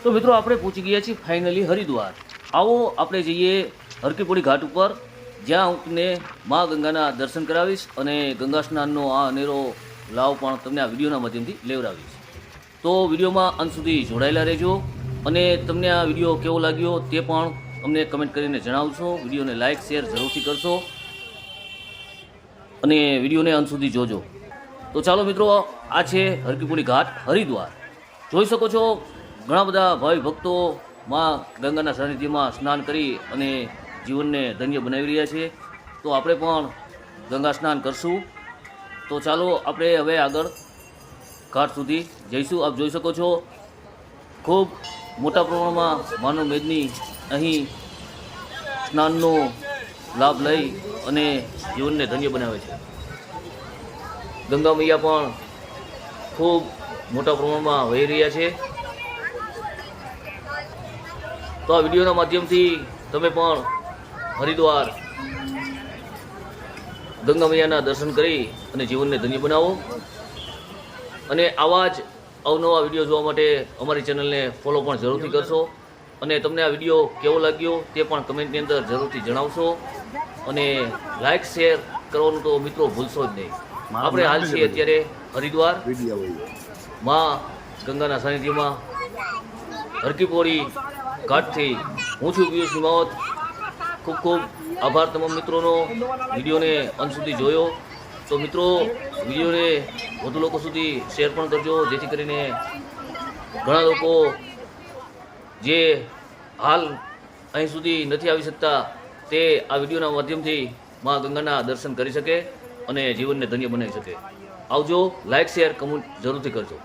તો મિત્રો આપણે પહોંચી ગયા છીએ ફાઇનલી હરિદ્વાર. આવો આપણે જઈએ હરકીપોડી ઘાટ ઉપર, જ્યાં હું તમને મા ગંગાના દર્શન કરાવીશ અને ગંગા સ્નાનનો આ અનેરો લાભ પણ તમને આ વિડીયોના માધ્યમથી લેવડાવીશ. તો વિડીયોમાં અંત સુધી જોડાયેલા રહેજો અને તમને આ વિડીયો કેવો લાગ્યો તે પણ અમને કમેન્ટ કરીને જણાવશો. વિડીયોને લાઇક શેર જરૂરથી કરશો અને વિડીયોને અંત સુધી જોજો. તો ચાલો મિત્રો, આ છે હરકીપોડી ઘાટ હરિદ્વાર. જોઈ શકો છો ઘણા બધા ભાવિ ભક્તો માં ગંગાના સાનિધ્યમાં સ્નાન કરી અને જીવનને ધન્ય બનાવી રહ્યા છે. તો આપણે પણ ગંગા સ્નાન કરશું. તો ચાલો આપણે હવે આગળ ઘાટ સુધી જઈશું. આપ જોઈ શકો છો ખૂબ મોટા પ્રમાણમાં માનવ મેદની અહીં સ્નાનનો લાભ લઈ અને જીવનને ધન્ય બનાવે છે. ગંગા મૈયા પણ ખૂબ મોટા પ્રમાણમાં વહી રહ્યા છે. તો આ વિડીયોના માધ્યમથી તમે પણ હરિદ્વાર ગંગા મૈયાના દર્શન કરી અને જીવનને ધન્ય બનાવો. અને આવા જ અવનવા વિડીયો જોવા માટે અમારી ચેનલને ફોલો પણ જરૂરથી કરશો. અને તમને આ વિડીયો કેવો લાગ્યો તે પણ કમેન્ટની અંદર જરૂરથી જણાવશો. અને લાઇક શેર કરવાનું તો મિત્રો ભૂલશો જ નહીં. આપણે હાલ છીએ અત્યારે હરિદ્વાર માં ગંગાના સાનિધ્યમાં હરકીપોડી ઘાટથી. હું છું પિયુષ માવત. ખૂબ ખૂબ આભાર તમામ મિત્રોનો વિડીયોને અંત સુધી જોયો. તો મિત્રો, વિડીયોને વધુ લોકો સુધી શેર પણ કરજો, જેથી કરીને ઘણા લોકો જે હાલ અહીં સુધી નથી આવી શકતા તે આ વિડીયોના માધ્યમથી મા ગંગાના દર્શન કરી શકે અને જીવનને ધન્ય બનાવી શકે. આવજો. લાઇક શેર કમેન્ટ જરૂરથી કરજો.